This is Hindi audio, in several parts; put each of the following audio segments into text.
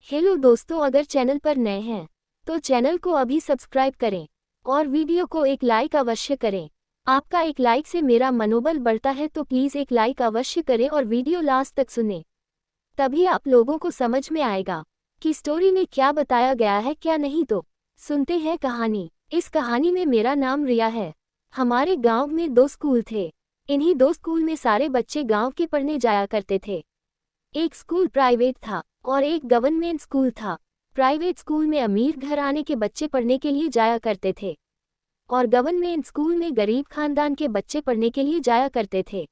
हेलो दोस्तों, अगर चैनल पर नए हैं तो चैनल को अभी सब्सक्राइब करें और वीडियो को एक लाइक अवश्य करें। आपका एक लाइक से मेरा मनोबल बढ़ता है, तो प्लीज़ एक लाइक अवश्य करें और वीडियो लास्ट तक सुनें। तभी आप लोगों को समझ में आएगा कि स्टोरी में क्या बताया गया है क्या नहीं। तो सुनते हैं कहानी। इस कहानी में मेरा नाम रिया है। हमारे गांव में 2 स्कूल थे। इन्हीं 2 स्कूल में सारे बच्चे गांव के पढ़ने जाया करते थे। एक स्कूल प्राइवेट था और एक गवर्नमेंट स्कूल था। प्राइवेट स्कूल में अमीर घराने के बच्चे पढ़ने के लिए जाया करते थे और गवर्नमेंट स्कूल में गरीब खानदान के बच्चे पढ़ने के लिए जाया करते थे।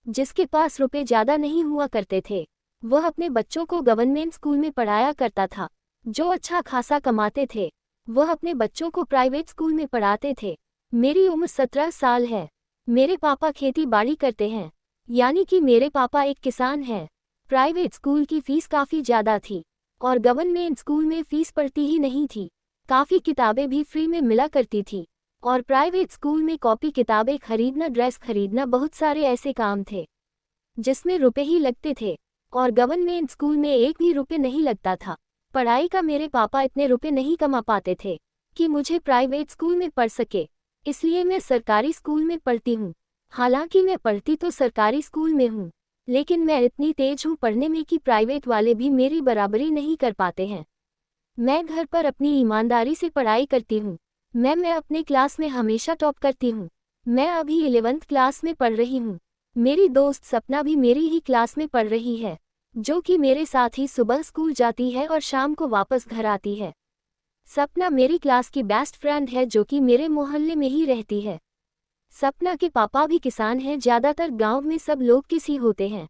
जिसके पास रुपए ज़्यादा नहीं हुआ करते थे वह अपने बच्चों को गवर्नमेंट स्कूल में पढ़ाया करता था। जो अच्छा खासा कमाते थे वह अपने बच्चों को प्राइवेट स्कूल में पढ़ाते थे। मेरी उम्र 17 साल है। मेरे पापा खेती बाड़ी करते हैं, यानी कि मेरे पापा एक किसान हैं। प्राइवेट स्कूल की फ़ीस काफ़ी ज़्यादा थी और गवर्नमेंट स्कूल में फ़ीस पड़ती ही नहीं थी। काफ़ी किताबें भी फ्री में मिला करती थी और प्राइवेट स्कूल में कॉपी किताबें खरीदना, ड्रेस खरीदना, बहुत सारे ऐसे काम थे जिसमें रुपए ही लगते थे और गवर्नमेंट स्कूल में एक भी रुपए नहीं लगता था। पढ़ाई का मेरे पापा इतने रुपए नहीं कमा पाते थे कि मुझे प्राइवेट स्कूल में पढ़ सके, इसलिए मैं सरकारी स्कूल में पढ़ती हूँ। हालांकि मैं पढ़ती तो सरकारी स्कूल में हूँ, लेकिन मैं इतनी तेज हूँ पढ़ने में कि प्राइवेट वाले भी मेरी बराबरी नहीं कर पाते हैं। मैं घर पर अपनी ईमानदारी से पढ़ाई करती हूँ। मैं अपने क्लास में हमेशा टॉप करती हूँ। मैं अभी 11th क्लास में पढ़ रही हूँ। मेरी दोस्त सपना भी मेरी ही क्लास में पढ़ रही है, जो कि मेरे साथ ही सुबह स्कूल जाती है और शाम को वापस घर आती है। सपना मेरी क्लास की बेस्ट फ्रेंड है, जो कि मेरे मोहल्ले में ही रहती है। सपना के पापा भी किसान हैं। ज़्यादातर गांव में सब लोग किसी होते हैं।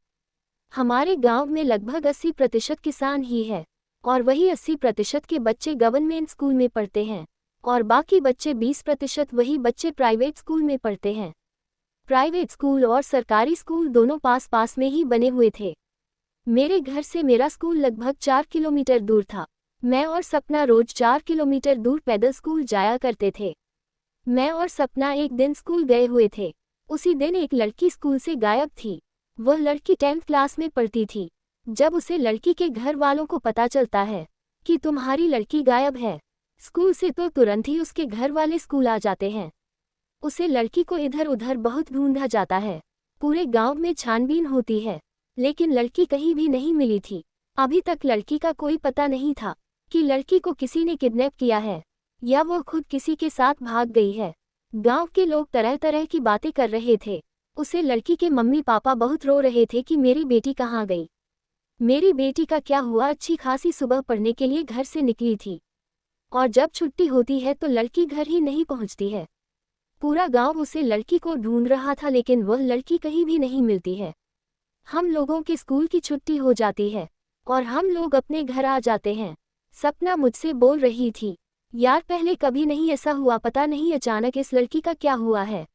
हमारे गांव में लगभग 80% किसान ही है और वही 80% के बच्चे गवर्नमेंट स्कूल में पढ़ते हैं और बाकी बच्चे 20% वही बच्चे प्राइवेट स्कूल में पढ़ते हैं। प्राइवेट स्कूल और सरकारी स्कूल दोनों पास पास में ही बने हुए थे। मेरे घर से मेरा स्कूल लगभग 4 किलोमीटर दूर था। मैं और सपना रोज 4 किलोमीटर दूर पैदल स्कूल जाया करते थे। मैं और सपना एक दिन स्कूल गए हुए थे। उसी दिन एक लड़की स्कूल से गायब थी। वह लड़की 10th क्लास में पढ़ती थी। जब उसे लड़की के घर वालों को पता चलता है कि तुम्हारी लड़की गायब है स्कूल से, तो तुरंत ही उसके घर वाले स्कूल आ जाते हैं। उसे लड़की को इधर उधर बहुत ढूंढा जाता है। पूरे गांव में छानबीन होती है, लेकिन लड़की कहीं भी नहीं मिली थी। अभी तक लड़की का कोई पता नहीं था कि लड़की को किसी ने किडनैप किया है या वो खुद किसी के साथ भाग गई है। गांव के लोग तरह तरह की बातें कर रहे थे। उसे लड़की के मम्मी पापा बहुत रो रहे थे कि मेरी बेटी कहाँ गई, मेरी बेटी का क्या हुआ। अच्छी खासी सुबह पढ़ने के लिए घर से निकली थी और जब छुट्टी होती है तो लड़की घर ही नहीं पहुँचती है। पूरा गांव उसे लड़की को ढूंढ रहा था, लेकिन वह लड़की कहीं भी नहीं मिलती है। हम लोगों के स्कूल की छुट्टी हो जाती है और हम लोग अपने घर आ जाते हैं। सपना मुझसे बोल रही थी, यार पहले कभी नहीं ऐसा हुआ, पता नहीं अचानक इस लड़की का क्या हुआ है।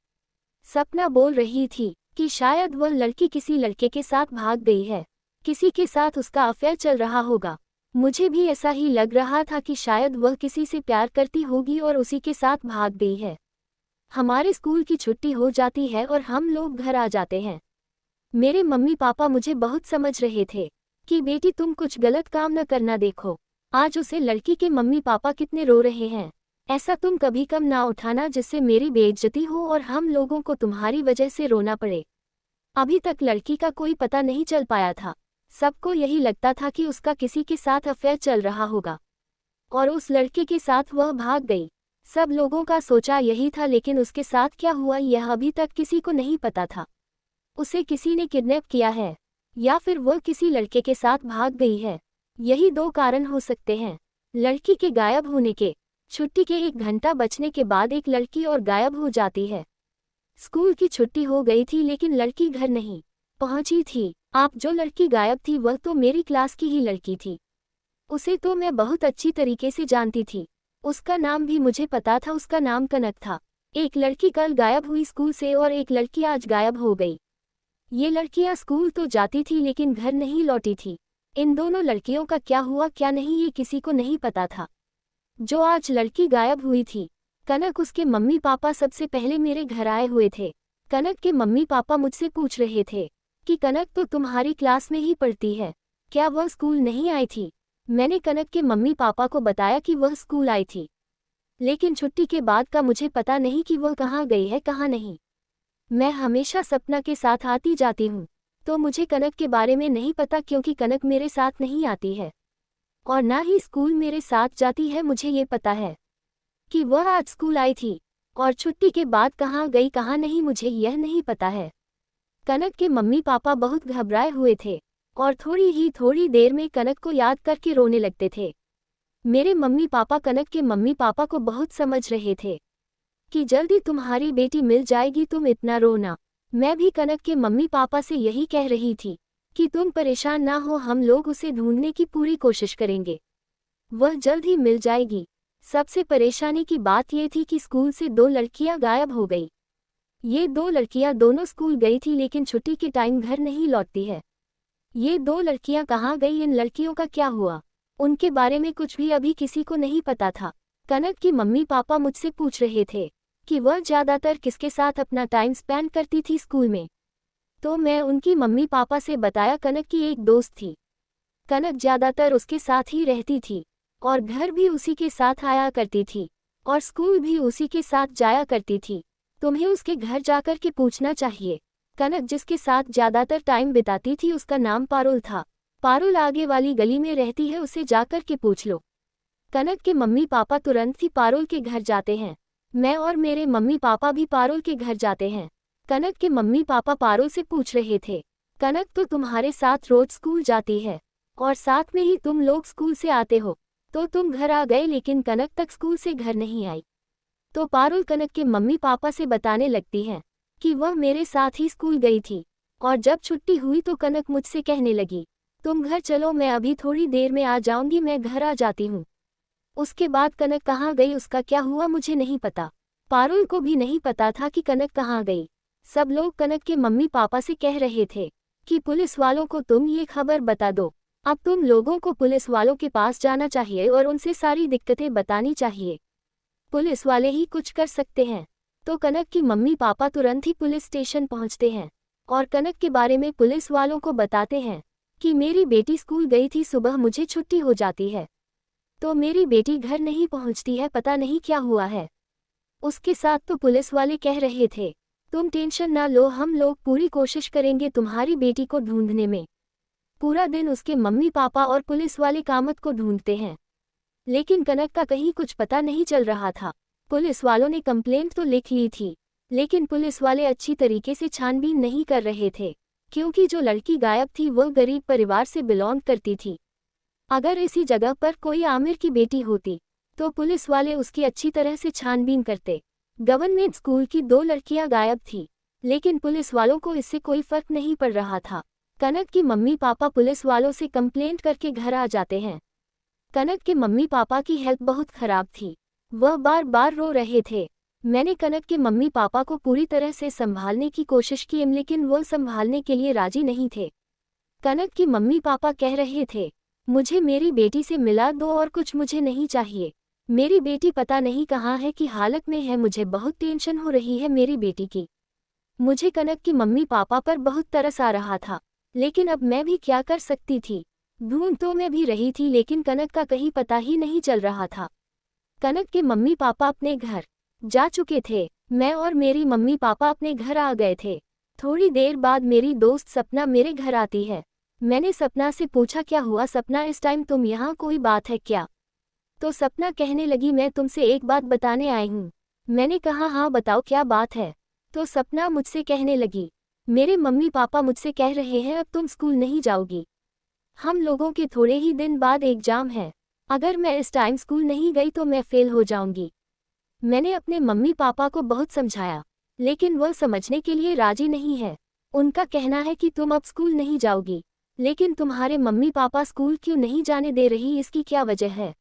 सपना बोल रही थी कि शायद वह लड़की किसी लड़के के साथ भाग गई है, किसी के साथ उसका अफेयर चल रहा होगा। मुझे भी ऐसा ही लग रहा था कि शायद वह किसी से प्यार करती होगी और उसी के साथ भाग गई है। हमारे स्कूल की छुट्टी हो जाती है और हम लोग घर आ जाते हैं। मेरे मम्मी पापा मुझे बहुत समझ रहे थे कि बेटी तुम कुछ गलत काम न करना, देखो आज उसे लड़की के मम्मी पापा कितने रो रहे हैं। ऐसा तुम कभी कम ना उठाना जिससे मेरी बेइज्जती हो और हम लोगों को तुम्हारी वजह से रोना पड़े। अभी तक लड़की का कोई पता नहीं चल पाया था। सबको यही लगता था कि उसका किसी के साथ अफेयर चल रहा होगा और उस लड़के के साथ वह भाग गई। सब लोगों का सोचा यही था, लेकिन उसके साथ क्या हुआ यह अभी तक किसी को नहीं पता था। उसे किसी ने किडनैप किया है या फिर वह किसी लड़के के साथ भाग गई है। यही 2 कारण हो सकते हैं। लड़की के गायब होने के। छुट्टी के 1 घंटा बचने के बाद एक लड़की और गायब हो जाती है। स्कूल की छुट्टी हो गई थी, लेकिन लड़की घर नहीं पहुंची थी। आप जो लड़की गायब थी वह तो मेरी क्लास की ही लड़की थी। उसे तो मैं बहुत अच्छी तरीके से जानती थी। उसका नाम भी मुझे पता था, उसका नाम कनक था। एक लड़की कल गायब हुई स्कूल से और एक लड़की आज गायब हो गई। ये लड़कियां स्कूल तो जाती थी लेकिन घर नहीं लौटी थी। इन दोनों लड़कियों का क्या हुआ क्या नहीं ये किसी को नहीं पता था। जो आज लड़की गायब हुई थी कनक, उसके मम्मी पापा सबसे पहले मेरे घर आए हुए थे। कनक के मम्मी पापा मुझसे पूछ रहे थे कि कनक तो तुम्हारी क्लास में ही पढ़ती है, क्या वह स्कूल नहीं आई थी। मैंने कनक के मम्मी पापा को बताया कि वह स्कूल आई थी, लेकिन छुट्टी के बाद का मुझे पता नहीं कि वह कहाँ गई है कहाँ नहीं। मैं हमेशा सपना के साथ आती जाती हूँ, तो मुझे कनक के बारे में नहीं पता क्योंकि कनक मेरे साथ नहीं आती है और ना ही स्कूल मेरे साथ जाती है। मुझे ये पता है कि वह आज स्कूल आई थी और छुट्टी के बाद कहाँ गई कहाँ नहीं मुझे यह नहीं पता है। कनक के मम्मी पापा बहुत घबराए हुए थे और थोड़ी देर में कनक को याद करके रोने लगते थे। मेरे मम्मी पापा कनक के मम्मी पापा को बहुत समझ रहे थे कि जल्दी तुम्हारी बेटी मिल जाएगी, तुम इतना रोना। मैं भी कनक के मम्मी पापा से यही कह रही थी कि तुम परेशान ना हो, हम लोग उसे ढूंढने की पूरी कोशिश करेंगे, वह जल्द ही मिल जाएगी। सबसे परेशानी की बात यह थी कि स्कूल से 2 लड़कियां गायब हो गई। ये 2 लड़कियां दोनों स्कूल गई थी लेकिन छुट्टी के टाइम घर नहीं लौटती है। ये 2 लड़कियां कहाँ गई, इन लड़कियों का क्या हुआ, उनके बारे में कुछ भी अभी किसी को नहीं पता था। कनक की मम्मी पापा मुझसे पूछ रहे थे कि वह ज़्यादातर किसके साथ अपना टाइम स्पेंड करती थी स्कूल में। तो मैं उनकी मम्मी पापा से बताया कनक की एक दोस्त थी, कनक ज़्यादातर उसके साथ ही रहती थी और घर भी उसी के साथ आया करती थी और स्कूल भी उसी के साथ जाया करती थी। तुम्हें उसके घर जाकर के पूछना चाहिए। कनक जिसके साथ ज़्यादातर टाइम बिताती थी उसका नाम पारुल था। पारुल आगे वाली गली में रहती है, उसे जाकर के पूछ लो। कनक के मम्मी पापा तुरंत ही पारुल के घर जाते हैं। मैं और मेरे मम्मी पापा भी पारुल के घर जाते हैं। कनक के मम्मी पापा पारुल से पूछ रहे थे, कनक तो तुम्हारे साथ रोज स्कूल जाती है और साथ में ही तुम लोग स्कूल से आते हो, तो तुम घर आ गए लेकिन कनक तक स्कूल से घर नहीं आई। तो पारुल कनक के मम्मी पापा से बताने लगती है कि वह मेरे साथ ही स्कूल गई थी और जब छुट्टी हुई तो कनक मुझसे कहने लगी, तुम घर चलो, मैं अभी थोड़ी देर में आ जाऊंगी, मैं घर आ जाती हूँ। उसके बाद कनक कहाँ गई, उसका क्या हुआ मुझे नहीं पता। पारुल को भी नहीं पता था कि कनक कहाँ गई। सब लोग कनक के मम्मी पापा से कह रहे थे कि पुलिस वालों को तुम ये खबर बता दो। अब तुम लोगों को पुलिस वालों के पास जाना चाहिए और उनसे सारी दिक्कतें बतानी चाहिए, पुलिस वाले ही कुछ कर सकते हैं। तो कनक की मम्मी पापा तुरंत ही पुलिस स्टेशन पहुंचते हैं और कनक के बारे में पुलिस वालों को बताते हैं कि मेरी बेटी स्कूल गई थी, सुबह मुझे छुट्टी हो जाती है तो मेरी बेटी घर नहीं पहुंचती है, पता नहीं क्या हुआ है। उसके साथ तो पुलिस वाले कह रहे थे, तुम टेंशन ना लो, हम लोग पूरी कोशिश करेंगे तुम्हारी बेटी को ढूंढने में। पूरा दिन उसके मम्मी पापा और पुलिस वाले कामत को ढूंढते हैं लेकिन कनक का कहीं कुछ पता नहीं चल रहा था। पुलिस वालों ने कंप्लेंट तो लिख ली थी लेकिन पुलिस वाले अच्छी तरीके से छानबीन नहीं कर रहे थे क्योंकि जो लड़की गायब थी वह गरीब परिवार से बिलोंग करती थी। अगर इसी जगह पर कोई आमिर की बेटी होती तो पुलिस वाले उसकी अच्छी तरह से छानबीन करते। गवर्नमेंट स्कूल की 2 लड़कियां गायब थी लेकिन पुलिस वालों को इससे कोई फर्क नहीं पड़ रहा था। कनक की मम्मी पापा पुलिस वालों से कंप्लेंट करके घर आ जाते हैं। कनक के मम्मी पापा की हेल्थ बहुत खराब थी, वह बार बार रो रहे थे। मैंने कनक के मम्मी पापा को पूरी तरह से संभालने की कोशिश की लेकिन वह संभालने के लिए राजी नहीं थे। कनक की मम्मी पापा कह रहे थे, मुझे मेरी बेटी से मिला दो और कुछ मुझे नहीं चाहिए। मेरी बेटी पता नहीं कहाँ है, की हालत में है, मुझे बहुत टेंशन हो रही है मेरी बेटी की। मुझे कनक की मम्मी पापा पर बहुत तरस आ रहा था लेकिन अब मैं भी क्या कर सकती थी। ढूंढ तो मैं भी रही थी लेकिन कनक का कहीं पता ही नहीं चल रहा था। कनक के मम्मी पापा अपने घर जा चुके थे, मैं और मेरी मम्मी पापा अपने घर आ गए थे। थोड़ी देर बाद मेरी दोस्त सपना मेरे घर आती है। मैंने सपना से पूछा, क्या हुआ सपना, इस टाइम तुम यहाँ, कोई बात है क्या? तो सपना कहने लगी, मैं तुमसे एक बात बताने आई हूँ। मैंने कहा, हाँ बताओ क्या बात है। तो सपना मुझसे कहने लगी, मेरे मम्मी पापा मुझसे कह रहे हैं अब तुम स्कूल नहीं जाओगी, हम लोगों के थोड़े ही दिन बाद एग्जाम है, अगर मैं इस टाइम स्कूल नहीं गई तो मैं फेल हो जाऊंगी। मैंने अपने मम्मी पापा को बहुत समझाया लेकिन वह समझने के लिए राजी नहीं है। उनका कहना है कि तुम अब स्कूल नहीं जाओगी, लेकिन तुम्हारे मम्मी पापा स्कूल क्यों नहीं जाने दे रही, इसकी क्या वजह है?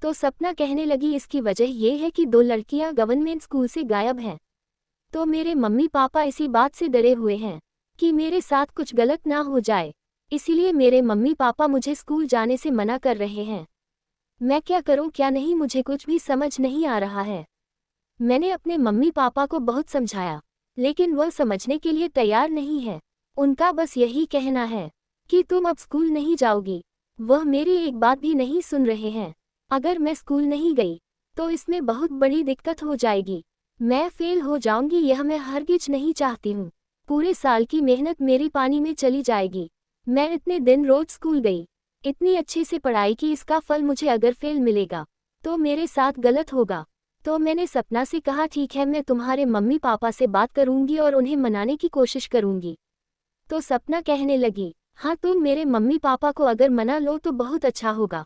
तो सपना कहने लगी, इसकी वजह यह है कि 2 लड़कियां गवर्नमेंट स्कूल से गायब हैं। तो मेरे मम्मी पापा इसी बात से डरे हुए हैं कि मेरे साथ कुछ गलत ना हो जाए, इसीलिए मेरे मम्मी पापा मुझे स्कूल जाने से मना कर रहे हैं। मैं क्या करूं क्या नहीं, मुझे कुछ भी समझ नहीं आ रहा है। मैंने अपने मम्मी पापा को बहुत समझाया लेकिन वह समझने के लिए तैयार नहीं है। उनका बस यही कहना है कि तुम अब स्कूल नहीं जाओगी, वह मेरी एक बात भी नहीं सुन रहे हैं। अगर मैं स्कूल नहीं गई तो इसमें बहुत बड़ी दिक्कत हो जाएगी। मैं फेल हो जाऊंगी, यह मैं हरगिज नहीं चाहती हूँ। पूरे साल की मेहनत मेरी पानी में चली जाएगी। मैं इतने दिन रोज स्कूल गई, इतनी अच्छे से पढ़ाई की, इसका फल मुझे अगर फेल मिलेगा तो मेरे साथ गलत होगा। तो मैंने सपना से कहा ठीक है, मैं तुम्हारे मम्मी पापा से बात करूंगी और उन्हें मनाने की कोशिश करूंगी। तो सपना कहने लगी, हाँ तुम मेरे मम्मी पापा को अगर मना लो तो बहुत अच्छा होगा।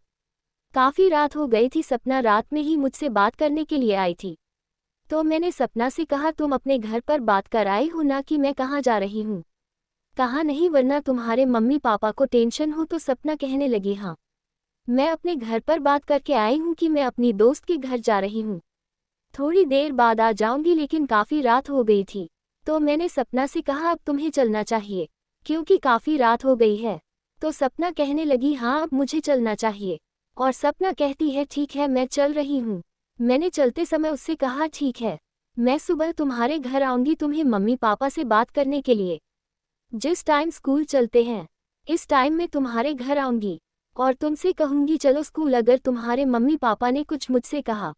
काफ़ी रात हो गई थी, सपना रात में ही मुझसे बात करने के लिए आई थी। तो मैंने सपना से कहा तुम अपने घर पर बात कर आई हो ना कि मैं कहाँ जा रही हूँ। कहा नहीं, वरना तुम्हारे मम्मी पापा को टेंशन हो। तो सपना कहने लगी हाँ, मैं अपने घर पर बात करके आई हूँ कि मैं अपनी दोस्त के घर जा रही हूँ। थोड़ी देर बाद आ जाऊंगी, लेकिन काफ़ी रात हो गई थी। तो मैंने सपना से कहा अब तुम्हें चलना चाहिए क्योंकि काफ़ी रात हो गई है। तो सपना कहने लगी हाँ अब मुझे चलना चाहिए। और सपना कहती है ठीक है मैं चल रही हूँ। मैंने चलते समय उससे कहा ठीक है, मैं सुबह तुम्हारे घर आऊँगी तुम्हें मम्मी पापा से बात करने के लिए। जिस टाइम स्कूल चलते हैं इस टाइम में तुम्हारे घर आऊँगी और तुमसे कहूँगी चलो स्कूल। अगर तुम्हारे मम्मी पापा ने कुछ मुझसे कहा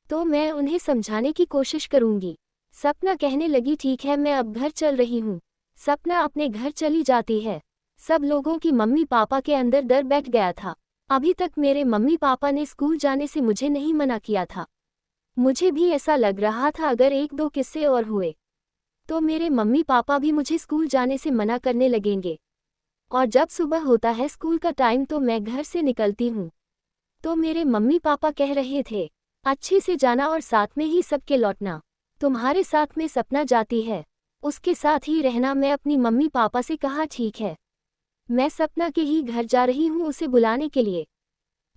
तो मैं उन्हें समझाने की कोशिश करूँगी। सपना कहने लगी ठीक है मैं अब घर चल रही हूँ। सपना अपने घर चली जाती है। सब लोगों की मम्मी पापा के अंदर डर बैठ गया था। अभी तक मेरे मम्मी पापा ने स्कूल जाने से मुझे नहीं मना किया था। मुझे भी ऐसा लग रहा था अगर एक दो किस्से और हुए तो मेरे मम्मी पापा भी मुझे स्कूल जाने से मना करने लगेंगे। और जब सुबह होता है स्कूल का टाइम तो मैं घर से निकलती हूँ तो मेरे मम्मी पापा कह रहे थे अच्छे से जाना और साथ में ही सबके लौटना। तुम्हारे साथ में सपना जाती है उसके साथ ही रहना। मैं अपनी मम्मी पापा से कहा ठीक है, मैं सपना के ही घर जा रही हूँ उसे बुलाने के लिए।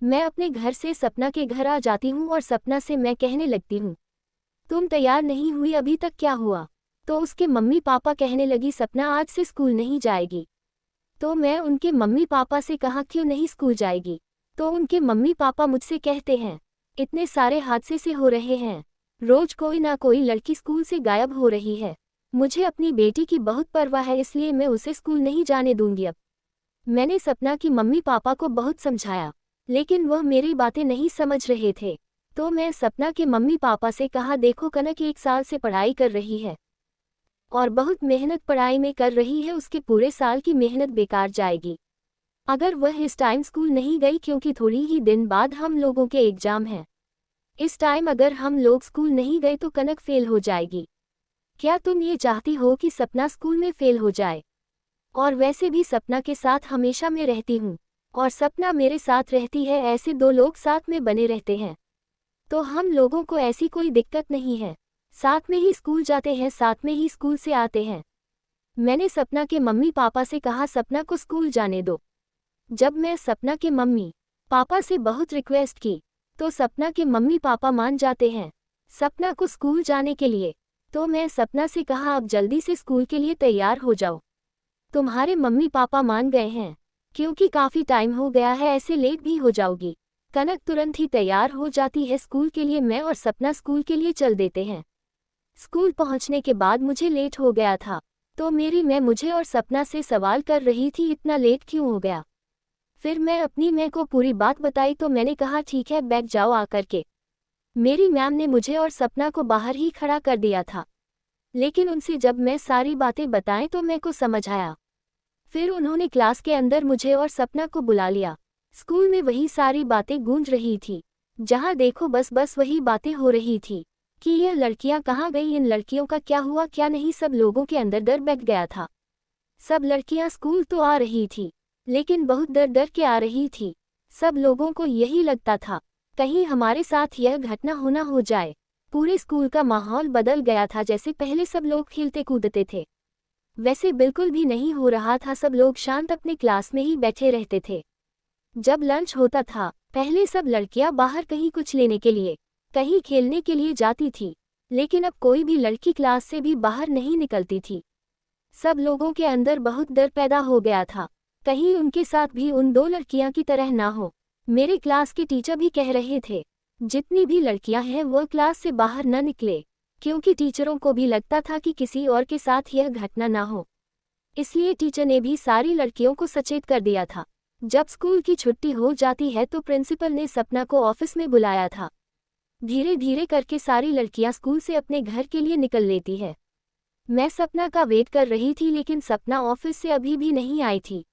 मैं अपने घर से सपना के घर आ जाती हूँ और सपना से मैं कहने लगती हूँ तुम तैयार नहीं हुई अभी तक, क्या हुआ? तो उसके मम्मी पापा कहने लगी सपना आज से स्कूल नहीं जाएगी। तो मैं उनके मम्मी पापा से कहा क्यों नहीं स्कूल जाएगी? तो उनके मम्मी पापा मुझसे कहते हैं इतने सारे हादसे से हो रहे हैं, रोज कोई ना कोई लड़की स्कूल से गायब हो रही है। मुझे अपनी बेटी की बहुत परवाह है, इसलिए मैं उसे स्कूल नहीं जाने दूंगी अब। मैंने सपना की मम्मी पापा को बहुत समझाया लेकिन वह मेरी बातें नहीं समझ रहे थे। तो मैं सपना के मम्मी पापा से कहा देखो कनक 1 साल से पढ़ाई कर रही है और बहुत मेहनत पढ़ाई में कर रही है, उसके पूरे साल की मेहनत बेकार जाएगी अगर वह इस टाइम स्कूल नहीं गई, क्योंकि थोड़ी ही दिन बाद हम लोगों के एग्जाम हैं। इस टाइम अगर हम लोग स्कूल नहीं गए तो कनक फेल हो जाएगी। क्या तुम ये चाहती हो कि सपना स्कूल में फेल हो जाए? और वैसे भी सपना के साथ हमेशा मैं रहती हूँ और सपना मेरे साथ रहती है, ऐसे 2 लोग साथ में बने रहते हैं तो हम लोगों को ऐसी कोई दिक्कत नहीं है। साथ में ही स्कूल जाते हैं, साथ में ही स्कूल से आते हैं। मैंने सपना के मम्मी पापा से कहा सपना को स्कूल जाने दो। जब मैं सपना के मम्मी पापा से बहुत रिक्वेस्ट की तो सपना के मम्मी पापा मान जाते हैं सपना को स्कूल जाने के लिए। तो मैं सपना से कहा अब जल्दी से स्कूल के लिए तैयार हो जाओ, तुम्हारे मम्मी पापा मान गए हैं क्योंकि काफ़ी टाइम हो गया है, ऐसे लेट भी हो जाओगी। कनक तुरंत ही तैयार हो जाती है स्कूल के लिए। मैं और सपना स्कूल के लिए चल देते हैं। स्कूल पहुंचने के बाद मुझे लेट हो गया था तो मेरी मैं मुझे और सपना से सवाल कर रही थी इतना लेट क्यों हो गया। फिर मैं अपनी मैं को पूरी बात बताई तो मैंने कहा ठीक है बैठ जाओ आकर के। मेरी मैम ने मुझे और सपना को बाहर ही खड़ा कर दिया था लेकिन उनसे जब मैं सारी बातें बताएं तो मैं को समझ आया। फिर उन्होंने क्लास के अंदर मुझे और सपना को बुला लिया। स्कूल में वही सारी बातें गूंज रही थी, जहाँ देखो बस वही बातें हो रही थी कि ये लड़कियां कहाँ गई, इन लड़कियों का क्या हुआ क्या नहीं। सब लोगों के अंदर डर बैठ गया था। सब लड़कियां स्कूल तो आ रही थी लेकिन बहुत डर डर के आ रही थी। सब लोगों को यही लगता था कहीं हमारे साथ यह घटना होना हो जाए। पूरे स्कूल का माहौल बदल गया था, जैसे पहले सब लोग खेलते कूदते थे वैसे बिल्कुल भी नहीं हो रहा था। सब लोग शांत अपने क्लास में ही बैठे रहते थे। जब लंच होता था पहले सब लड़कियां बाहर कहीं कुछ लेने के लिए, कहीं खेलने के लिए जाती थी लेकिन अब कोई भी लड़की क्लास से भी बाहर नहीं निकलती थी। सब लोगों के अंदर बहुत डर पैदा हो गया था कहीं उनके साथ भी उन 2 लड़कियां की तरह ना हो। मेरे क्लास के टीचर भी कह रहे थे जितनी भी लड़कियां हैं वो क्लास से बाहर न निकले, क्योंकि टीचरों को भी लगता था कि किसी और के साथ यह घटना ना हो। इसलिए टीचर ने भी सारी लड़कियों को सचेत कर दिया था। जब स्कूल की छुट्टी हो जाती है तो प्रिंसिपल ने सपना को ऑफिस में बुलाया था। धीरे धीरे करके सारी लड़कियां स्कूल से अपने घर के लिए निकल लेती है। मैं सपना का वेट कर रही थी लेकिन सपना ऑफिस से अभी भी नहीं आई थी।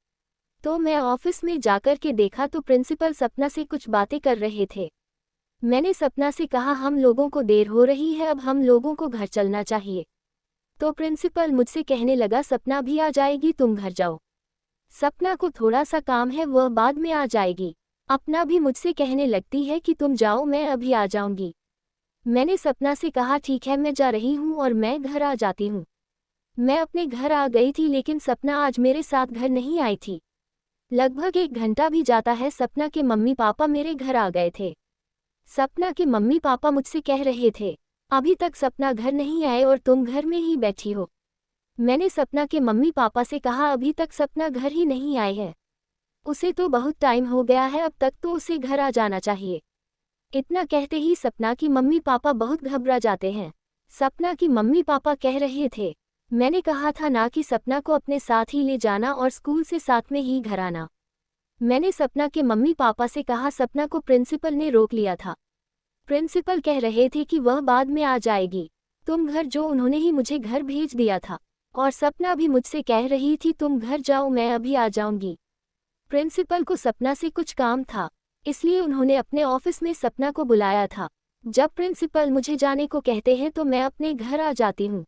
तो मैं ऑफिस में जाकर के देखा तो प्रिंसिपल सपना से कुछ बातें कर रहे थे। मैंने सपना से कहा हम लोगों को देर हो रही है, अब हम लोगों को घर चलना चाहिए। तो प्रिंसिपल मुझसे कहने लगा सपना भी आ जाएगी, तुम घर जाओ। सपना को थोड़ा सा काम है, वह बाद में आ जाएगी। अपना भी मुझसे कहने लगती है कि तुम जाओ, मैं अभी आ जाऊंगी। मैंने सपना से कहा ठीक है, मैं जा रही हूँ और मैं घर आ जाती हूँ। मैं अपने घर आ गई थी लेकिन सपना आज मेरे साथ घर नहीं आई थी। लगभग 1 घंटा भी जाता है, सपना के मम्मी पापा मेरे घर आ गए थे। सपना के मम्मी पापा मुझसे कह रहे थे अभी तक सपना घर नहीं आए और तुम घर में ही बैठी हो। मैंने सपना के मम्मी पापा से कहा अभी तक सपना घर ही नहीं आए है, उसे तो बहुत टाइम हो गया है, अब तक तो उसे घर आ जाना चाहिए। इतना कहते ही सपना की मम्मी पापा बहुत घबरा जाते हैं। सपना की मम्मी पापा कह रहे थे मैंने कहा था ना कि सपना को अपने साथ ही ले जाना और स्कूल से साथ में ही घर आना। मैंने सपना के मम्मी पापा से कहा सपना को प्रिंसिपल ने रोक लिया था। प्रिंसिपल कह रहे थे कि वह बाद में आ जाएगी, तुम घर जो उन्होंने ही मुझे घर भेज दिया था। और सपना भी मुझसे कह रही थी तुम घर जाओ, मैं अभी आ जाऊंगी। प्रिंसिपल को सपना से कुछ काम था, इसलिए उन्होंने अपने ऑफिस में सपना को बुलाया था। जब प्रिंसिपल मुझे जाने को कहते हैं तो मैं अपने घर आ जाती हूँ।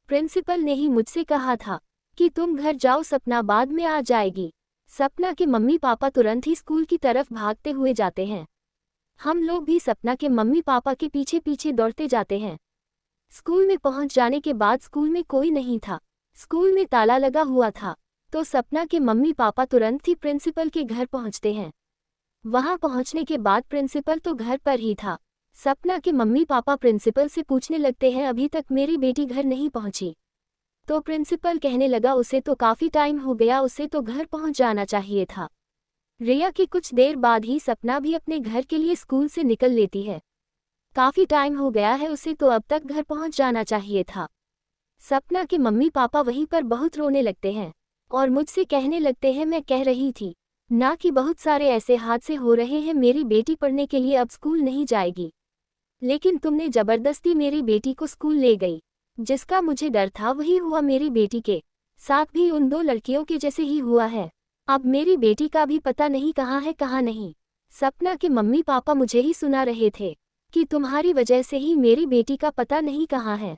प्रिंसिपल ने ही मुझसे कहा था कि तुम घर जाओ, सपना बाद में आ जाएगी। सपना के मम्मी पापा तुरंत ही स्कूल की तरफ भागते हुए जाते हैं। हम लोग भी सपना के मम्मी पापा के पीछे पीछे दौड़ते जाते हैं। स्कूल में पहुंच जाने के बाद स्कूल में कोई नहीं था, स्कूल में ताला लगा हुआ था। तो सपना के मम्मी पापा तुरंत ही प्रिंसिपल के घर पहुंचते हैं। वहां पहुंचने के बाद प्रिंसिपल तो घर पर ही था। सपना के मम्मी पापा प्रिंसिपल से पूछने लगते हैं अभी तक मेरी बेटी घर नहीं पहुंची। तो प्रिंसिपल कहने लगा उसे तो काफ़ी टाइम हो गया, उसे तो घर पहुंच जाना चाहिए था। रिया की कुछ देर बाद ही सपना भी अपने घर के लिए स्कूल से निकल लेती है। काफ़ी टाइम हो गया है, उसे तो अब तक घर पहुंच जाना चाहिए था। सपना के मम्मी पापा वहीं पर बहुत रोने लगते हैं और मुझसे कहने लगते हैं मैं कह रही थी ना कि बहुत सारे ऐसे हादसे हो रहे हैं, मेरी बेटी पढ़ने के लिए अब स्कूल नहीं जाएगी, लेकिन तुमने ज़बरदस्ती मेरी बेटी को स्कूल ले गई। जिसका मुझे डर था वही हुआ, मेरी बेटी के साथ भी उन 2 लड़कियों के जैसे ही हुआ है। अब मेरी बेटी का भी पता नहीं कहाँ है कहाँ नहीं। सपना के मम्मी पापा मुझे ही सुना रहे थे कि तुम्हारी वजह से ही मेरी बेटी का पता नहीं कहाँ है।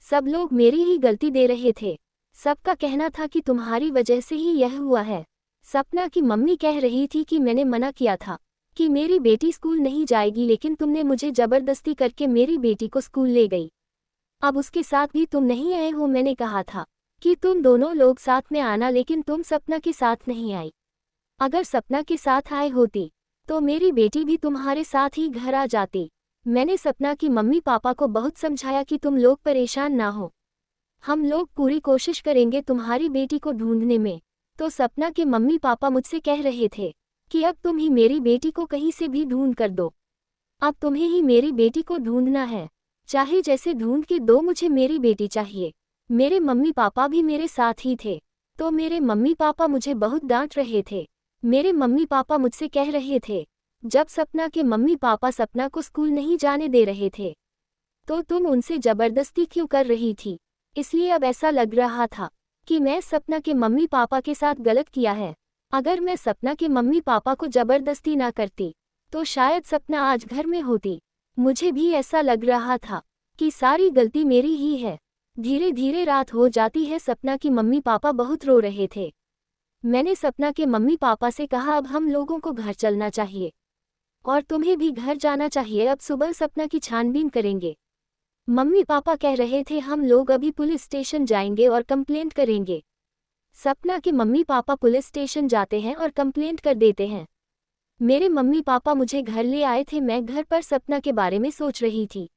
सब लोग मेरी ही गलती दे रहे थे, सबका कहना था कि तुम्हारी वजह से ही यह हुआ है। सपना की मम्मी कह रही थी कि मैंने मना किया था कि मेरी बेटी स्कूल नहीं जाएगी, लेकिन तुमने मुझे ज़बरदस्ती करके मेरी बेटी को स्कूल ले गई। अब उसके साथ भी तुम नहीं आए हो। मैंने कहा था कि तुम दोनों लोग साथ में आना, लेकिन तुम सपना के साथ नहीं आई। अगर सपना के साथ आए होती तो मेरी बेटी भी तुम्हारे साथ ही घर आ जाती। मैंने सपना की मम्मी पापा को बहुत समझाया कि तुम लोग परेशान ना हो, हम लोग पूरी कोशिश करेंगे तुम्हारी बेटी को ढूंढने में। तो सपना के मम्मी पापा मुझसे कह रहे थे कि अब तुम ही मेरी बेटी को कहीं से भी ढूंढ कर दो, अब तुम्हें ही मेरी बेटी को ढूंढना है, चाहे जैसे ढूंढ के दो, मुझे मेरी बेटी चाहिए। मेरे मम्मी पापा भी मेरे साथ ही थे, तो मेरे मम्मी पापा मुझे बहुत डांट रहे थे। मेरे मम्मी पापा मुझसे कह रहे थे जब सपना के मम्मी पापा सपना को स्कूल नहीं जाने दे रहे थे तो तुम उनसे ज़बरदस्ती क्यों कर रही थी। इसलिए अब ऐसा लग रहा था कि मैं सपना के मम्मी पापा के साथ गलत किया है। अगर मैं सपना के मम्मी पापा को ज़बरदस्ती ना करती तो शायद सपना आज घर में होती। मुझे भी ऐसा लग रहा था कि सारी गलती मेरी ही है। धीरे धीरे रात हो जाती है, सपना की मम्मी पापा बहुत रो रहे थे। मैंने सपना के मम्मी पापा से कहा अब हम लोगों को घर चलना चाहिए और तुम्हें भी घर जाना चाहिए, अब सुबह सपना की छानबीन करेंगे। मम्मी पापा कह रहे थे हम लोग अभी पुलिस स्टेशन जाएंगे और कंप्लेंट करेंगे। सपना के मम्मी पापा पुलिस स्टेशन जाते हैं और कंप्लेंट कर देते हैं। मेरे मम्मी पापा मुझे घर ले आए थे। मैं घर पर सपना के बारे में सोच रही थी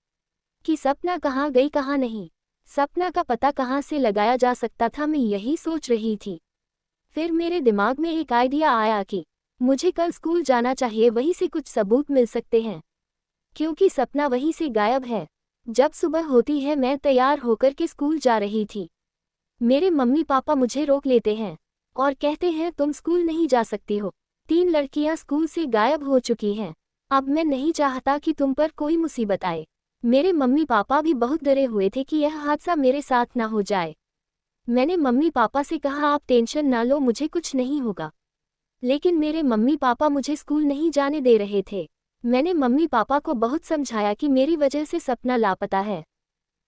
कि सपना कहाँ गई कहाँ नहीं, सपना का पता कहाँ से लगाया जा सकता था, मैं यही सोच रही थी। फिर मेरे दिमाग में एक आइडिया आया कि मुझे कल स्कूल जाना चाहिए, वहीं से कुछ सबूत मिल सकते हैं, क्योंकि सपना वहीं से गायब है। जब सुबह होती है मैं तैयार होकर के स्कूल जा रही थी। मेरे मम्मी पापा मुझे रोक लेते हैं और कहते हैं तुम स्कूल नहीं जा सकती हो। 3 लड़कियां स्कूल से गायब हो चुकी हैं। अब मैं नहीं चाहता कि तुम पर कोई मुसीबत आए। मेरे मम्मी पापा भी बहुत डरे हुए थे कि यह हादसा मेरे साथ ना हो जाए। मैंने मम्मी पापा से कहा आप टेंशन ना लो, मुझे कुछ नहीं होगा। लेकिन मेरे मम्मी पापा मुझे स्कूल नहीं जाने दे रहे थे। मैंने मम्मी पापा को बहुत समझाया कि मेरी वजह से सपना लापता है।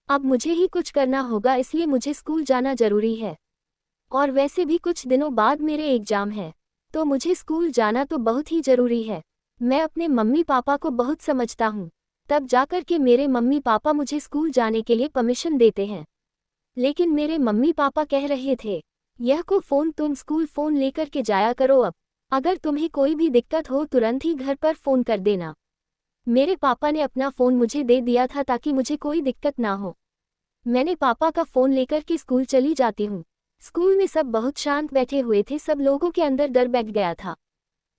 अब मुझे ही कुछ करना होगा, इसलिए मुझे स्कूल जाना जरूरी है। और वैसे भी कुछ दिनों बाद मेरे एग्जाम है, तो मुझे स्कूल जाना तो बहुत ही जरूरी है। मैं अपने मम्मी पापा को बहुत समझता हूँ, तब जाकर के मेरे मम्मी पापा मुझे स्कूल जाने के लिए परमिशन देते हैं। लेकिन मेरे मम्मी पापा कह रहे थे, यह को फ़ोन तुम स्कूल फ़ोन लेकर के जाया करो, अब अगर तुम्हें कोई भी दिक्कत हो तुरंत ही घर पर फ़ोन कर देना। मेरे पापा ने अपना फ़ोन मुझे दे दिया था ताकि मुझे कोई दिक्कत ना हो। मैंने पापा का फ़ोन लेकर के स्कूल चली जाती हूँ। स्कूल में सब बहुत शांत बैठे हुए थे, सब लोगों के अंदर डर बैठ गया था।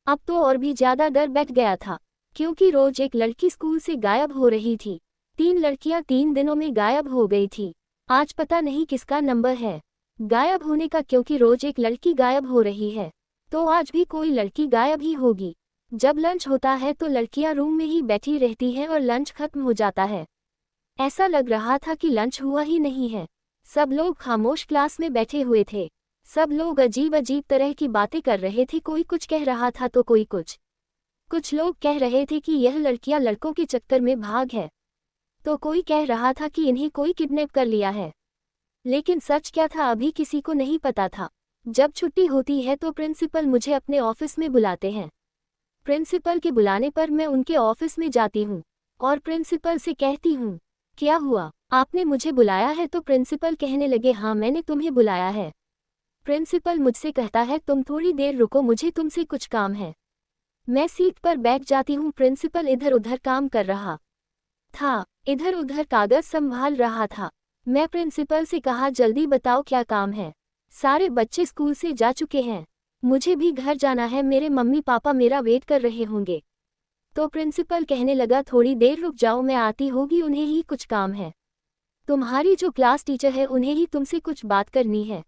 अब तो और भी ज़्यादा डर बैठ गया था, क्योंकि रोज एक लड़की स्कूल से गायब हो रही थी। 3 लड़कियां 3 दिनों में गायब हो गई थी। आज पता नहीं किसका नंबर है गायब होने का, क्योंकि रोज एक लड़की गायब हो रही है, तो आज भी कोई लड़की गायब ही होगी। जब लंच होता है तो लड़कियां रूम में ही बैठी रहती हैं और लंच खत्म हो जाता है। ऐसा लग रहा था कि लंच हुआ ही नहीं है। सब लोग खामोश क्लास में बैठे हुए थे। सब लोग अजीब अजीब तरह की बातें कर रहे थे, कोई कुछ कह रहा था तो कोई कुछ। कुछ लोग कह रहे थे कि यह लड़कियां लड़कों के चक्कर में भाग है, तो कोई कह रहा था कि इन्हें कोई किडनैप कर लिया है। लेकिन सच क्या था अभी किसी को नहीं पता था। जब छुट्टी होती है तो प्रिंसिपल मुझे अपने ऑफिस में बुलाते हैं। प्रिंसिपल के बुलाने पर मैं उनके ऑफिस में जाती हूँ और प्रिंसिपल से कहती हूँ, क्या हुआ, आपने मुझे बुलाया है? तो प्रिंसिपल कहने लगे, हाँ मैंने तुम्हें बुलाया है। प्रिंसिपल मुझसे कहता है, तुम थोड़ी देर रुको, मुझे तुमसे कुछ काम है। मैं सीट पर बैठ जाती हूँ। प्रिंसिपल इधर उधर काम कर रहा था, इधर उधर कागज संभाल रहा था। मैं प्रिंसिपल से कहा, जल्दी बताओ क्या काम है, सारे बच्चे स्कूल से जा चुके हैं, मुझे भी घर जाना है, मेरे मम्मी पापा मेरा वेट कर रहे होंगे। तो प्रिंसिपल कहने लगा, थोड़ी देर रुक जाओ, मैं आती होगी, उन्हें ही कुछ काम है। तुम्हारी जो क्लास टीचर है उन्हें ही तुमसे कुछ बात करनी है।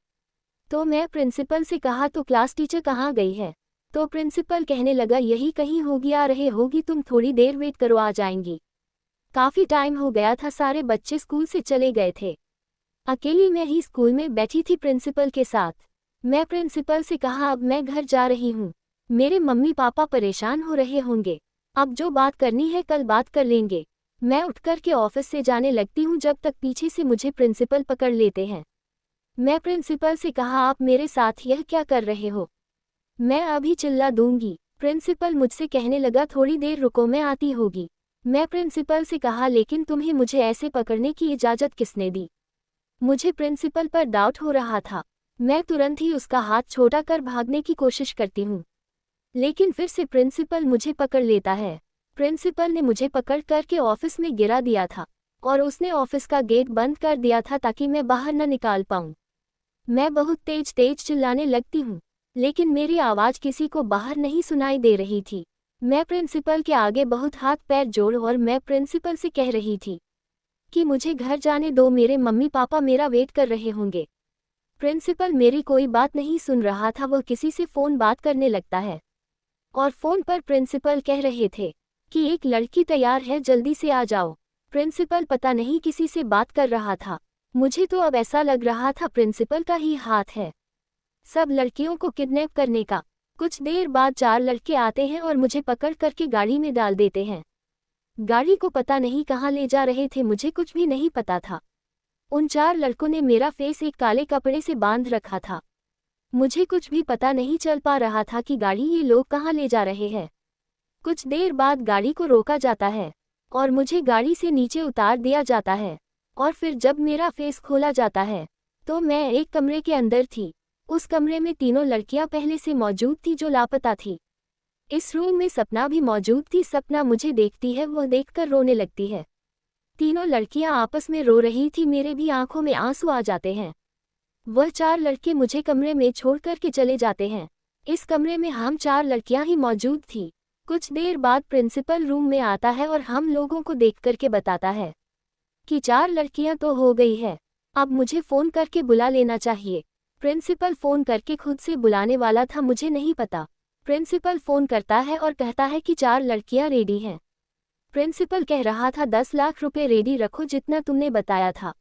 तो मैं प्रिंसिपल से कहा, तो क्लास टीचर कहाँ गई है? तो प्रिंसिपल कहने लगा, यही कहीं होगी, आ रहे होगी, तुम थोड़ी देर वेट करो, आ जाएंगी। काफ़ी टाइम हो गया था, सारे बच्चे स्कूल से चले गए थे, अकेली मैं ही स्कूल में बैठी थी प्रिंसिपल के साथ। मैं प्रिंसिपल से कहा, अब मैं घर जा रही हूँ, मेरे मम्मी पापा परेशान हो रहे होंगे, अब जो बात करनी है कल बात कर लेंगे। मैं उठकर के ऑफिस से जाने लगती हूँ, जब तक पीछे से मुझे प्रिंसिपल पकड़ लेते हैं। मैं प्रिंसिपल से कहा, आप मेरे साथ यह क्या कर रहे हो, मैं अभी चिल्ला दूंगी। प्रिंसिपल मुझसे कहने लगा, थोड़ी देर रुको, मैं आती होगी। मैं प्रिंसिपल से कहा, लेकिन तुम्हें मुझे ऐसे पकड़ने की इजाज़त किसने दी? मुझे प्रिंसिपल पर डाउट हो रहा था। मैं तुरंत ही उसका हाथ छोटा कर भागने की कोशिश करती हूँ, लेकिन फिर से प्रिंसिपल मुझे पकड़ लेता है। प्रिंसिपल ने मुझे पकड़ कर के ऑफिस में गिरा दिया था और उसने ऑफिस का गेट बंद कर दिया था ताकि मैं बाहर न निकाल पाऊँ। मैं बहुत तेज तेज चिल्लाने लगती हूँ, लेकिन मेरी आवाज़ किसी को बाहर नहीं सुनाई दे रही थी। मैं प्रिंसिपल के आगे बहुत हाथ पैर जोड़ और मैं प्रिंसिपल से कह रही थी कि मुझे घर जाने दो, मेरे मम्मी पापा मेरा वेट कर रहे होंगे। प्रिंसिपल मेरी कोई बात नहीं सुन रहा था, वह किसी से फ़ोन बात करने लगता है और फ़ोन पर प्रिंसिपल कह रहे थे कि एक लड़की तैयार है, जल्दी से आ जाओ। प्रिंसिपल पता नहीं किसी से बात कर रहा था, मुझे तो अब ऐसा लग रहा था प्रिंसिपल का ही हाथ है सब लड़कियों को किडनैप करने का। कुछ देर बाद 4 लड़के आते हैं और मुझे पकड़ करके गाड़ी में डाल देते हैं। गाड़ी को पता नहीं कहाँ ले जा रहे थे, मुझे कुछ भी नहीं पता था। उन 4 लड़कों ने मेरा फेस एक काले कपड़े से बांध रखा था। मुझे कुछ भी पता नहीं चल पा रहा था कि गाड़ी ये लोग कहाँ ले जा रहे हैं। कुछ देर बाद गाड़ी को रोका जाता है और मुझे गाड़ी से नीचे उतार दिया जाता है और फिर जब मेरा फेस खोला जाता है तो मैं एक कमरे के अंदर थी। उस कमरे में 3 लड़कियां पहले से मौजूद थी जो लापता थी। इस रूम में सपना भी मौजूद थी। सपना मुझे देखती है, वह देखकर रोने लगती है। 3 लड़कियां आपस में रो रही थी, मेरे भी आंखों में आंसू आ जाते हैं। वह 4 लड़के मुझे कमरे में छोड़ कर के चले जाते हैं। इस कमरे में हम 4 लड़कियां ही मौजूद थी। कुछ देर बाद प्रिंसिपल रूम में आता है और हम लोगों को देख करके बताता है कि 4 लड़कियां तो हो गई है, अब मुझे फ़ोन करके बुला लेना चाहिए। प्रिंसिपल फोन करके खुद से बुलाने वाला था, मुझे नहीं पता। प्रिंसिपल फोन करता है और कहता है कि 4 लड़कियां रेडी हैं। प्रिंसिपल कह रहा था 10 लाख रुपए रेडी रखो, जितना तुमने बताया था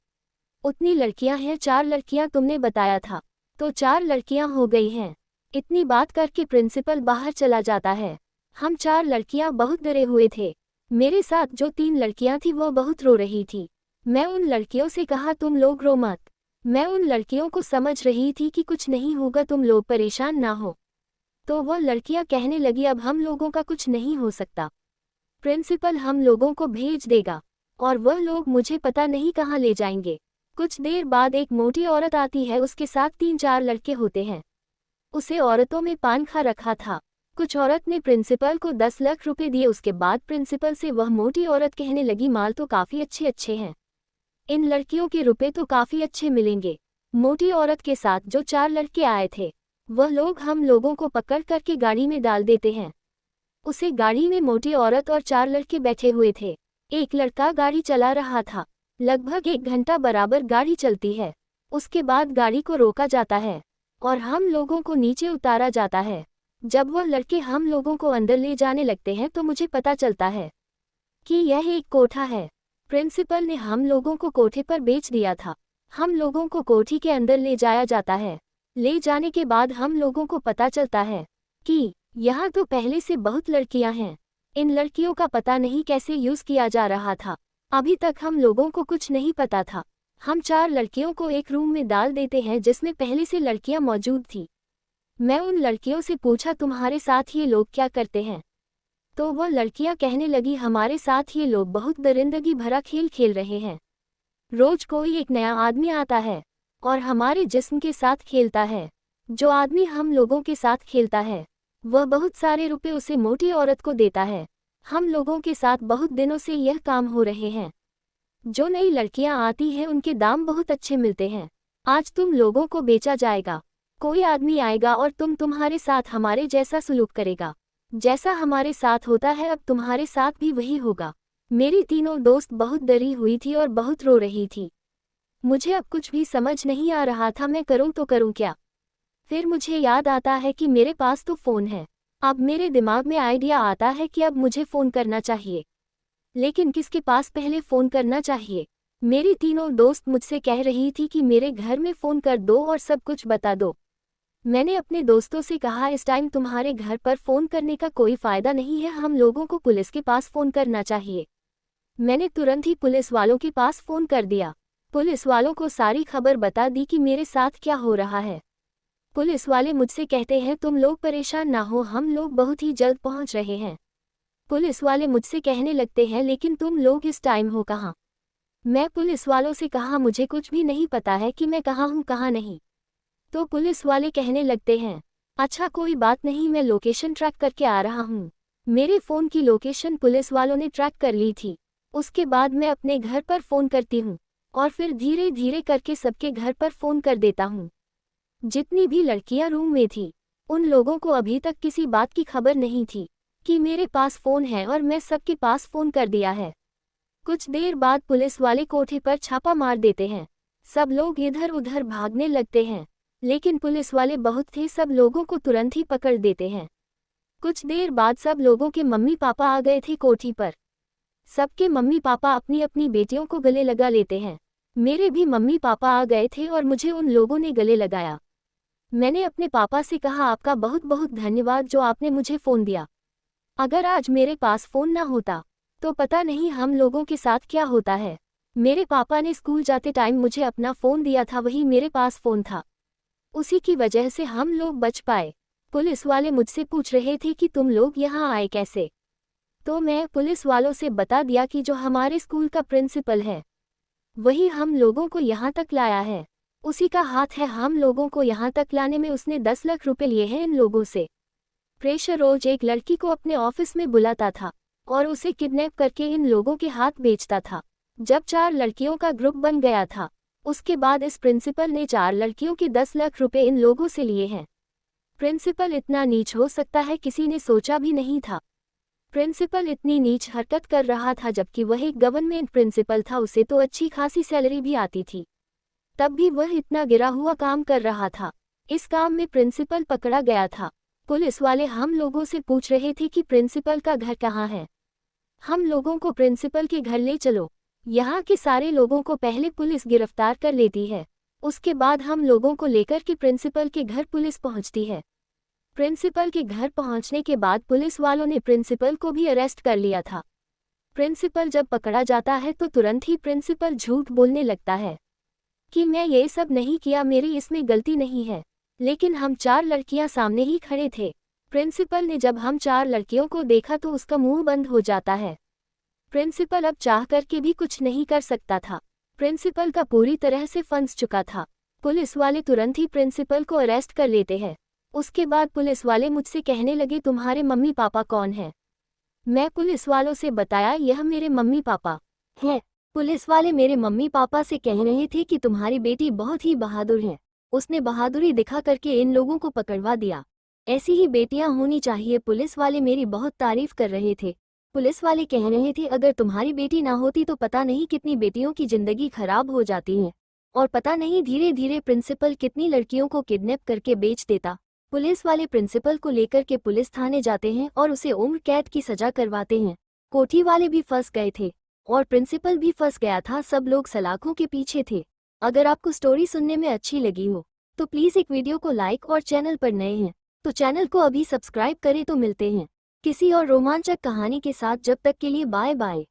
उतनी लड़कियां हैं, 4 लड़कियां तुमने बताया था, तो 4 लड़कियां हो गई हैं। इतनी बात करके प्रिंसिपल बाहर चला जाता है। हम 4 लड़कियां बहुत डरे हुए थे। मेरे साथ जो 3 लड़कियां थी वो बहुत रो रही थी। मैं उन लड़कियों से कहा तुम लोग रो मत। मैं उन लड़कियों को समझ रही थी कि कुछ नहीं होगा, तुम लोग परेशान ना हो। तो वो लड़कियां कहने लगी अब हम लोगों का कुछ नहीं हो सकता, प्रिंसिपल हम लोगों को भेज देगा और वह लोग मुझे पता नहीं कहाँ ले जाएंगे। कुछ देर बाद एक मोटी औरत आती है, उसके साथ 3-4 लड़के होते हैं। उसे औरतों में पान खा रखा था। कुछ औरत ने प्रिंसिपल को 10 लाख रुपए दिए। उसके बाद प्रिंसिपल से वह मोटी औरत कहने लगी माल तो काफ़ी अच्छे अच्छे हैं, इन लड़कियों के रुपए तो काफ़ी अच्छे मिलेंगे। मोटी औरत के साथ जो 4 लड़के आए थे वह लोग हम लोगों को पकड़ करके गाड़ी में डाल देते हैं। उसे गाड़ी में मोटी औरत और 4 लड़के बैठे हुए थे। एक लड़का गाड़ी चला रहा था। लगभग 1 घंटा बराबर गाड़ी चलती है। उसके बाद गाड़ी को रोका जाता है और हम लोगों को नीचे उतारा जाता है। जब वह लड़के हम लोगों को अंदर ले जाने लगते हैं तो मुझे पता चलता है कि यह एक कोठा है। प्रिंसिपल ने हम लोगों को कोठे पर बेच दिया था। हम लोगों को कोठी के अंदर ले जाया जाता है। ले जाने के बाद हम लोगों को पता चलता है कि यहाँ तो पहले से बहुत लड़कियां हैं। इन लड़कियों का पता नहीं कैसे यूज़ किया जा रहा था। अभी तक हम लोगों को कुछ नहीं पता था। हम 4 लड़कियों को एक रूम में डाल देते हैं जिसमें पहले से लड़कियां मौजूद थी। मैं उन लड़कियों से पूछा तुम्हारे साथ ये लोग क्या करते हैं? तो वह लड़कियां कहने लगी हमारे साथ ये लोग बहुत दरिंदगी भरा खेल खेल रहे हैं। रोज कोई एक नया आदमी आता है और हमारे जिस्म के साथ खेलता है। जो आदमी हम लोगों के साथ खेलता है वह बहुत सारे रुपए उसे मोटी औरत को देता है। हम लोगों के साथ बहुत दिनों से यह काम हो रहे हैं। जो नई लड़कियां आती हैं उनके दाम बहुत अच्छे मिलते हैं। आज तुम लोगों को बेचा जाएगा। कोई आदमी आएगा और तुम्हारे साथ हमारे जैसा सलूक करेगा। जैसा हमारे साथ होता है अब तुम्हारे साथ भी वही होगा। मेरी तीनों दोस्त बहुत डरी हुई थी और बहुत रो रही थी। मुझे अब कुछ भी समझ नहीं आ रहा था, मैं करूं तो करूं क्या। फिर मुझे याद आता है कि मेरे पास तो फ़ोन है। अब मेरे दिमाग में आइडिया आता है कि अब मुझे फ़ोन करना चाहिए, लेकिन किसके पास पहले फ़ोन करना चाहिए। मेरी तीनों दोस्त मुझसे कह रही थी कि मेरे घर में फ़ोन कर दो और सब कुछ बता दो। मैंने अपने दोस्तों से कहा इस टाइम तुम्हारे घर पर फ़ोन करने का कोई फ़ायदा नहीं है, हम लोगों को पुलिस के पास फ़ोन करना चाहिए। मैंने तुरंत ही पुलिस वालों के पास फ़ोन कर दिया। पुलिस वालों को सारी खबर बता दी कि मेरे साथ क्या हो रहा है। पुलिस वाले मुझसे कहते हैं तुम लोग परेशान ना हो, हम लोग बहुत ही जल्द पहुंच रहे हैं। पुलिस वाले मुझसे कहने लगते हैं लेकिन तुम लोग इस टाइम हो कहाँ? मैं पुलिस वालों से कहा मुझे कुछ भी नहीं पता है कि मैं कहाँ हूँ कहाँ नहीं। तो पुलिस वाले कहने लगते हैं अच्छा कोई बात नहीं, मैं लोकेशन ट्रैक करके आ रहा हूँ। मेरे फ़ोन की लोकेशन पुलिस वालों ने ट्रैक कर ली थी। उसके बाद मैं अपने घर पर फ़ोन करती हूँ और फिर धीरे धीरे करके सबके घर पर फ़ोन कर देता हूँ। जितनी भी लड़कियां रूम में थी उन लोगों को अभी तक किसी बात की खबर नहीं थी कि मेरे पास फ़ोन है और मैं सबके पास फ़ोन कर दिया है। कुछ देर बाद पुलिस वाले कोठे पर छापा मार देते हैं। सब लोग इधर उधर भागने लगते हैं, लेकिन पुलिस वाले बहुत थे, सब लोगों को तुरंत ही पकड़ देते हैं। कुछ देर बाद सब लोगों के मम्मी पापा आ गए थे कोठी पर। सबके मम्मी पापा अपनी अपनी बेटियों को गले लगा लेते हैं। मेरे भी मम्मी पापा आ गए थे और मुझे उन लोगों ने गले लगाया। मैंने अपने पापा से कहा आपका बहुत बहुत धन्यवाद जो आपने मुझे फ़ोन दिया। अगर आज मेरे पास फ़ोन ना होता तो पता नहीं हम लोगों के साथ क्या होता है। मेरे पापा ने स्कूल जाते टाइम मुझे अपना फ़ोन दिया था, वही मेरे पास फ़ोन था, उसी की वजह से हम लोग बच पाए। पुलिस वाले मुझसे पूछ रहे थे कि तुम लोग यहाँ आए कैसे, तो मैं पुलिस वालों से बता दिया कि जो हमारे स्कूल का प्रिंसिपल है वही हम लोगों को यहाँ तक लाया है, उसी का हाथ है हम लोगों को यहाँ तक लाने में। उसने 10 लाख रुपए लिए हैं इन लोगों से। प्रेशर रोज एक लड़की को अपने ऑफिस में बुलाता था और उसे किडनैप करके इन लोगों के हाथ बेचता था। जब 4 लड़कियों का ग्रुप बन गया था उसके बाद इस प्रिंसिपल ने 4 लड़कियों के 10 लाख रुपए इन लोगों से लिए हैं। प्रिंसिपल इतना नीच हो सकता है किसी ने सोचा भी नहीं था। प्रिंसिपल इतनी नीच हरकत कर रहा था जबकि वह एक गवर्नमेंट प्रिंसिपल था, उसे तो अच्छी खासी सैलरी भी आती थी। तब भी वह इतना गिरा हुआ काम कर रहा था। इस काम में प्रिंसिपल पकड़ा गया था। पुलिस वाले हम लोगों से पूछ रहे थे कि प्रिंसिपल का घर कहाँ है, हम लोगों को प्रिंसिपल के घर ले चलो। यहाँ के सारे लोगों को पहले पुलिस गिरफ्तार कर लेती है, उसके बाद हम लोगों को लेकर के प्रिंसिपल के घर पुलिस पहुँचती है। प्रिंसिपल के घर पहुँचने के बाद पुलिस वालों ने प्रिंसिपल को भी अरेस्ट कर लिया था। प्रिंसिपल जब पकड़ा जाता है तो तुरंत ही प्रिंसिपल झूठ बोलने लगता है कि मैं ये सब नहीं किया, मेरी इसमें गलती नहीं है। लेकिन हम 4 लड़कियां सामने ही खड़े थे। प्रिंसिपल ने जब हम 4 लड़कियों को देखा तो उसका मुंह बंद हो जाता है। प्रिंसिपल अब चाह करके भी कुछ नहीं कर सकता था। प्रिंसिपल का पूरी तरह से फंस चुका था। पुलिस वाले तुरंत ही प्रिंसिपल को अरेस्ट कर लेते हैं। उसके बाद पुलिस वाले मुझसे कहने लगे तुम्हारे मम्मी पापा कौन हैं? मैं पुलिस वालों से बताया यह मेरे मम्मी पापा हैं। पुलिस वाले मेरे मम्मी पापा से कह रहे थे कि तुम्हारी बेटी बहुत ही बहादुर है, उसने बहादुरी दिखा करके इन लोगों को पकड़वा दिया, ऐसी ही बेटियां होनी चाहिए। पुलिस वाले मेरी बहुत तारीफ कर रहे थे। पुलिस वाले कह रहे थे अगर तुम्हारी बेटी ना होती तो पता नहीं कितनी बेटियों की जिंदगी खराब हो जाती है और पता नहीं धीरे धीरे प्रिंसिपल कितनी लड़कियों को किडनैप करके बेच देता। पुलिस वाले प्रिंसिपल को लेकर के पुलिस थाने जाते हैं और उसे उम्र कैद की सजा करवाते हैं। कोठी वाले भी फंस गए थे और प्रिंसिपल भी फंस गया था, सब लोग सलाखों के पीछे थे। अगर आपको स्टोरी सुनने में अच्छी लगी हो तो प्लीज़ एक वीडियो को लाइक और चैनल पर नए हैं तो चैनल को अभी सब्सक्राइब करें। तो मिलते हैं किसी और रोमांचक कहानी के साथ, जब तक के लिए बाय बाय।